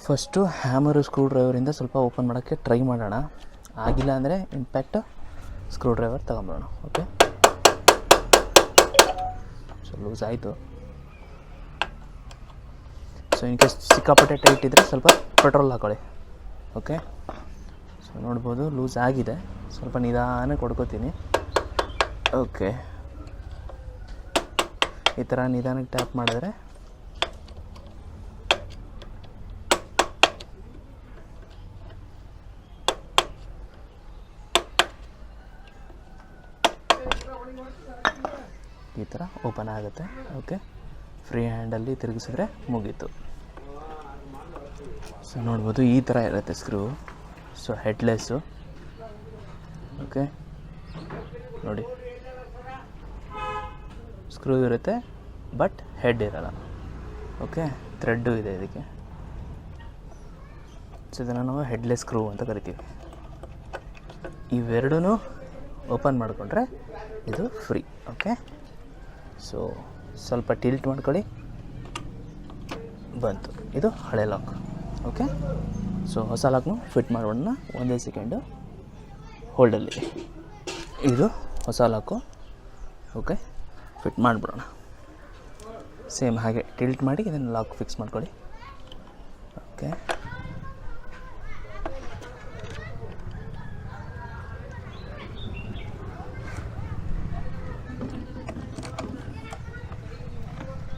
First hammer screw ಡ್ರೈವರಿಂದ ಸ್ವಲ್ಪ open ಮಾಡೋಕ್ಕೆ try ಮಾಡೋಣ. ಆಗಿಲ್ಲ ಅಂದರೆ ಇಂಪ್ಯಾಕ್ಟ್ ಸ್ಕ್ರೂ ಡ್ರೈವರ್ ತಗೊಂಬರೋಣ. ಓಕೆ, ಸೊ ಲೂಸ್ ಆಯಿತು. ಸೊ ಇನ್ ಕೇಸ್ ಸಿಕ್ಕಾಪಟ್ಟೆ ಟೈಟ್ ಇದ್ದರೆ ಸ್ವಲ್ಪ ಪೆಟ್ರೋಲ್ ಹಾಕೊಳ್ಳಿ. ಓಕೆ, ಸೊ ನೋಡ್ಬೋದು ಲೂಸ್ ಆಗಿದೆ. ಸ್ವಲ್ಪ ನಿಧಾನಕ್ಕೆ ಹೊಡ್ಕೋತೀನಿ. ಓಕೆ, ಈ ಥರ ನಿಧಾನಕ್ಕೆ ಟ್ಯಾಪ್ ಮಾಡಿದ್ರೆ ಈ ಥರ ಓಪನ್ ಆಗುತ್ತೆ. ಓಕೆ, ಫ್ರೀ ಹ್ಯಾಂಡಲ್ಲಿ ತಿರುಗಿಸಿದ್ರೆ ಮುಗೀತು. ಸೊ ನೋಡ್ಬೋದು ಈ ಥರ ಇರುತ್ತೆ ಸ್ಕ್ರೂ. ಸೊ ಹೆಡ್ಲೆಸ್ಸು. ಓಕೆ, ನೋಡಿ ಸ್ಕ್ರೂ ಇರುತ್ತೆ ಬಟ್ ಹೆಡ್ ಇರಲ್ಲ. ಓಕೆ, ಥ್ರೆಡ್ಡು ಇದೆ ಇದಕ್ಕೆ. ಸೊ ಇದನ್ನು ನಾವು ಹೆಡ್ಲೆಸ್ ಸ್ಕ್ರೂ ಅಂತ ಕರಿತೀವಿ. ಇವೆರಡೂ ಓಪನ್ ಮಾಡಿಕೊಂಡ್ರೆ ಇದು ಫ್ರೀ. ಓಕೆ, ಸೊ ಸ್ವಲ್ಪ ಟಿಲ್ಟ್ ಮಾಡ್ಕೊಳ್ಳಿ, ಬಂತು. ಇದು ಹಳೆ ಲಾಕ್. ಓಕೆ, ಸೊ ಹೊಸ ಲಾಕ್ನು ಫಿಟ್ ಮಾಡೋಣ. ಒಂದೇ ಸೆಕೆಂಡು ಹೋಲ್ಡಲ್ಲಿ. ಇದು ಹೊಸ ಲಾಕು. ಓಕೆ, ಫಿಟ್ ಮಾಡಿಬಿಡೋಣ. ಸೇಮ್ ಹಾಗೆ ಟಿಲ್ಟ್ ಮಾಡಿ ಇದನ್ನು ಲಾಕ್ ಫಿಕ್ಸ್ ಮಾಡ್ಕೊಳ್ಳಿ. ಓಕೆ,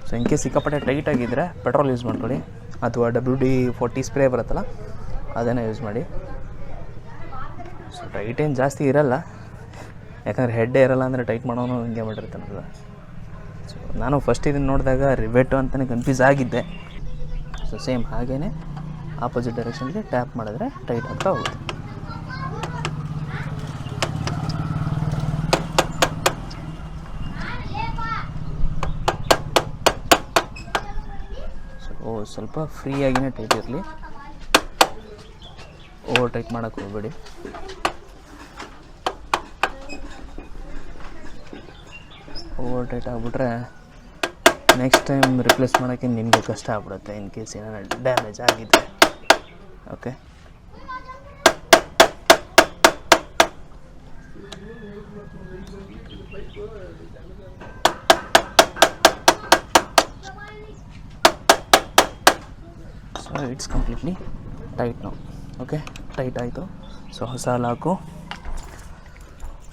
ಸೊ ಇನ್ ಕೇಸ್ ಸಿಕ್ಕಾಪಟ್ಟೆ ಟೈಟ್ ಆಗಿದ್ದರೆ ಪೆಟ್ರೋಲ್ ಯೂಸ್ ಮಾಡ್ಕೊಳ್ಳಿ, ಅಥವಾ WD-40 ಸ್ಪ್ರೇ ಬರುತ್ತಲ್ಲ ಅದನ್ನು ಯೂಸ್ ಮಾಡಿ. ಸೊ ಟೈಟ್ ಏನು ಜಾಸ್ತಿ ಇರಲ್ಲ, ಯಾಕಂದರೆ ಹೆಡ್ಡೇ ಇರಲ್ಲ ಅಂದರೆ ಟೈಟ್ ಮಾಡೋನು ಹಿಂಗೆ ಮಾಡಿರ್ತಾನಲ್ಲ. ಸೊ ನಾನು ಫಸ್ಟ್ ಇದನ್ನು ನೋಡಿದಾಗ ರಿವೆಟು ಅಂತಲೇ ಕನ್ಫ್ಯೂಸ್ ಆಗಿದ್ದೆ. ಸೊ ಸೇಮ್ ಹಾಗೇ ಆಪೋಸಿಟ್ ಡೈರೆಕ್ಷನ್ಗೆ ಟ್ಯಾಪ್ ಮಾಡಿದ್ರೆ ಟೈಟ್ ಆಗ್ತಾ ಹೋಗುತ್ತೆ. ಸ್ವಲ್ಪ ಫ್ರೀಯಾಗಿಯೇ ಟೈಟ್ ಇರಲಿ, ಓವರ್ ಟೈಟ್ ಮಾಡೋಕ್ಕೆ ಹೋಗಬೇಡಿ. ಓವರ್ ಟೈಟ್ ಆಗಿಬಿಟ್ರೆ ನೆಕ್ಸ್ಟ್ ಟೈಮ್ ರಿಪ್ಲೇಸ್ ಮಾಡೋಕ್ಕೆ ನಿಮಗೆ ಕಷ್ಟ ಆಗ್ಬಿಡುತ್ತೆ, ಇನ್ ಕೇಸ್ ಏನಾದ್ರು ಡ್ಯಾಮೇಜ್ ಆಗಿದ್ದರೆ. Okay, so it's completely tight ನಾವು. ಓಕೆ, ಟೈಟ್ ಆಯಿತು. ಸೊ ಹೊಸ ಲಾಕು,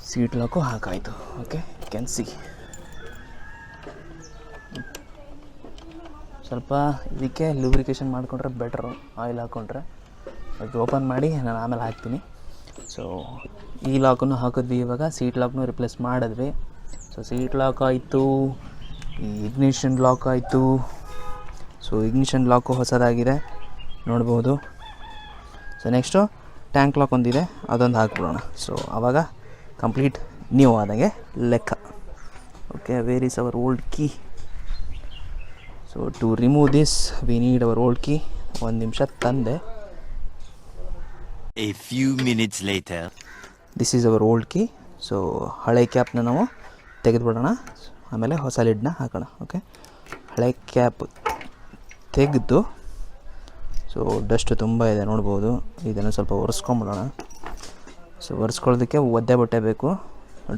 ಸೀಟ್ ಲಾಕು ಹಾಕಾಯಿತು. Okay, can see. ಸ್ವಲ್ಪ ಇದಕ್ಕೆ ಲೂಬ್ರಿಕೇಷನ್ ಮಾಡಿಕೊಂಡ್ರೆ ಬೆಟ್ರು. ಆಯಿಲ್ ಹಾಕ್ಕೊಂಡ್ರೆ ಅದು ಓಪನ್ ಮಾಡಿ ನಾನು ಆಮೇಲೆ ಹಾಕ್ತೀನಿ. ಸೊ ಈ ಲಾಕನ್ನು ಹಾಕಿದ್ವಿ, ಇವಾಗ ಸೀಟ್ ಲಾಕ್ನು ರಿಪ್ಲೇಸ್ ಮಾಡಿದ್ವಿ. ಸೊ ಸೀಟ್ ಲಾಕ್ ಆಯಿತು, ಈ ಇಗ್ನಿಷನ್ ಲಾಕ್ ಆಯಿತು. ಸೊ ಇಗ್ನಿಷನ್ ಲಾಕು ಹೊಸದಾಗಿದೆ ನೋಡ್ಬೋದು. ಸೊ ನೆಕ್ಸ್ಟು ಟ್ಯಾಂಕ್ ಲಾಕ್ ಒಂದಿದೆ, ಅದೊಂದು ಹಾಕ್ಬಿಡೋಣ. ಸೊ ಆವಾಗ ಕಂಪ್ಲೀಟ್ ನ್ಯೂ ಆದಂಗೆ ಲೆಕ್ಕ. Okay, where is our old key? So to remove this we need our old key. ಒಂದು ನಿಮಿಷ ತಂದೆ. A few minutes later. This is our old key. So ಹಳೆ ಕ್ಯಾಪ್ನ ನಾವು ತೆಗೆದುಬಿಡೋಣ, ಆಮೇಲೆ ಹೊಸ ಲಿಡ್ನ ಹಾಕೋಣ. ಓಕೆ, ಹಳೆ ಕ್ಯಾಪ್ ತೆಗೆದು, ಸೊ ಡಸ್ಟು ತುಂಬ ಇದೆ ನೋಡ್ಬೋದು. ಇದನ್ನು ಸ್ವಲ್ಪ ಒರೆಸ್ಕೊಂಬಿಡೋಣ. ಸೊ ಒರೆಸ್ಕೊಳ್ಳೋದಕ್ಕೆ ಒದ್ದೆ ಬಟ್ಟೆ ಬೇಕು.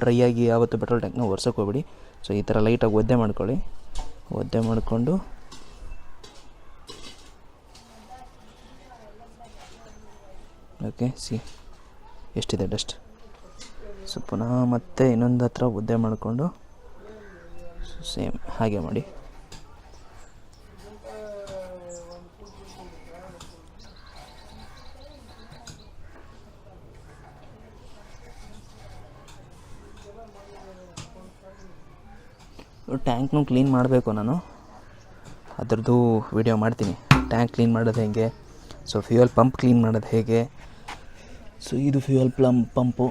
ಡ್ರೈ ಆಗಿ ಯಾವತ್ತು ಪೆಟ್ರೋಲ್ ಟ್ಯಾಂಕ್ನ ಒರೆಸೋಕೆ ಹೋಗ್ಬಿಡಿ. ಸೊ ಈ ಥರ ಲೈಟಾಗಿ ಒದ್ದೆ ಮಾಡ್ಕೊಳ್ಳಿ. ಒದ್ದೆ ಮಾಡಿಕೊಂಡು ಓಕೆ, ಸಿ ಎಷ್ಟಿದೆ ಡಸ್ಟ್. ಸೊ ಪುನಃ ಮತ್ತೆ ಇನ್ನೊಂದು ಹತ್ರ ಒದ್ದೆ ಮಾಡಿಕೊಂಡು ಸೇಮ್ ಹಾಗೆ ಮಾಡಿ. ಟ್ಯಾಂಕ್ನು ಕ್ಲೀನ್ ಮಾಡಬೇಕು ನಾನು, ಅದರದ್ದು ವಿಡಿಯೋ ಮಾಡ್ತೀನಿ. ಟ್ಯಾಂಕ್ ಕ್ಲೀನ್ ಮಾಡೋದು ಹೇಗೆ, ಸೊ ಫ್ಯೂಯಲ್ ಪಂಪ್ ಕ್ಲೀನ್ ಮಾಡೋದು ಹೇಗೆ. ಸೊ ಇದು ಫ್ಯೂಯಲ್ ಪಂಪು,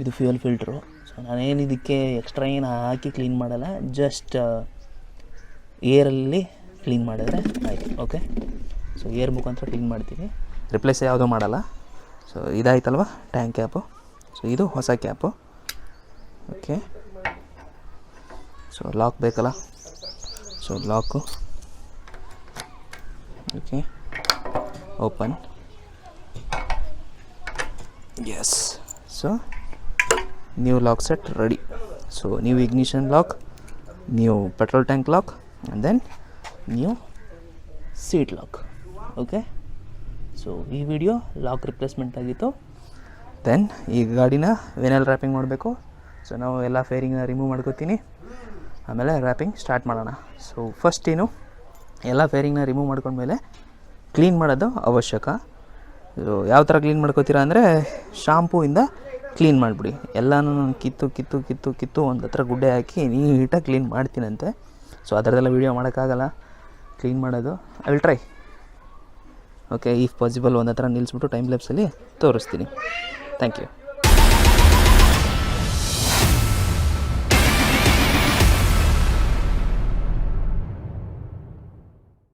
ಇದು ಫ್ಯೂಯಲ್ ಫಿಲ್ಟ್ರು. ಸೊ ನಾನೇನು ಇದಕ್ಕೆ ಎಕ್ಸ್ಟ್ರಾ ಏನು ಹಾಕಿ ಕ್ಲೀನ್ ಮಾಡಲ್ಲ, ಜಸ್ಟ್ ಏರಲ್ಲಿ ಕ್ಲೀನ್ ಮಾಡಿದ್ರೆ ಆಯಿತು. ಓಕೆ, ಸೊ ಏರ್ ಮುಖಾಂತರ ಕ್ಲೀನ್ ಮಾಡ್ತೀವಿ, ರಿಪ್ಲೇಸ್ ಯಾವುದೂ ಮಾಡಲ್ಲ. ಸೊ ಇದಾಯ್ತಲ್ವ ಟ್ಯಾಂಕ್ ಕ್ಯಾಪು. ಸೊ ಇದು ಹೊಸ ಕ್ಯಾಪು. ಓಕೆ, ಸೊ ಲಾಕ್ ಬೇಕಲ್ಲ, so lock. Okay, open. Yes, so new lock set ready. So new ignition lock, new petrol tank lock and then new seat lock. Okay, so ಈ video lock replacement ಆಗಿತ್ತು. Then ಈ ಗಾಡಿನ ವೆನಲ್ wrapping ಮಾಡಬೇಕು. So ನಾವು ಎಲ್ಲ ಫೇರಿಂಗ್ನ remove ಮಾಡ್ಕೋತೀನಿ, ಆಮೇಲೆ wrapping start ಮಾಡೋಣ. ಸೊ ಫಸ್ಟ್ ಏನು, ಎಲ್ಲ ಫೇರಿಂಗ್ನ ರಿಮೂವ್ ಮಾಡ್ಕೊಂಡ್ಮೇಲೆ ಕ್ಲೀನ್ ಮಾಡೋದು ಅವಶ್ಯಕ. ಸೊ ಯಾವ ಥರ ಕ್ಲೀನ್ ಮಾಡ್ಕೋತೀರಾ ಅಂದರೆ, ಶಾಂಪೂಯಿಂದ ಕ್ಲೀನ್ ಮಾಡಿಬಿಡಿ. ಎಲ್ಲನೂ ನಾನು ಕಿತ್ತು ಒಂದು ಹತ್ರ ಗುಡ್ಡೆ ಹಾಕಿ ನೀಟಾಗಿ ಕ್ಲೀನ್ ಮಾಡ್ತೀನಂತೆ. ಸೊ ಅದರದೆಲ್ಲ ವೀಡಿಯೋ ಮಾಡೋಕ್ಕಾಗಲ್ಲ ಕ್ಲೀನ್ ಮಾಡೋದು. I will try. Okay, if possible ಒಂದು ಹತ್ರ ನಿಲ್ಲಿಸ್ಬಿಟ್ಟು ಟೈಮ್ ಲ್ಯಾಪ್ಸಲ್ಲಿ ತೋರಿಸ್ತೀನಿ. Thank you.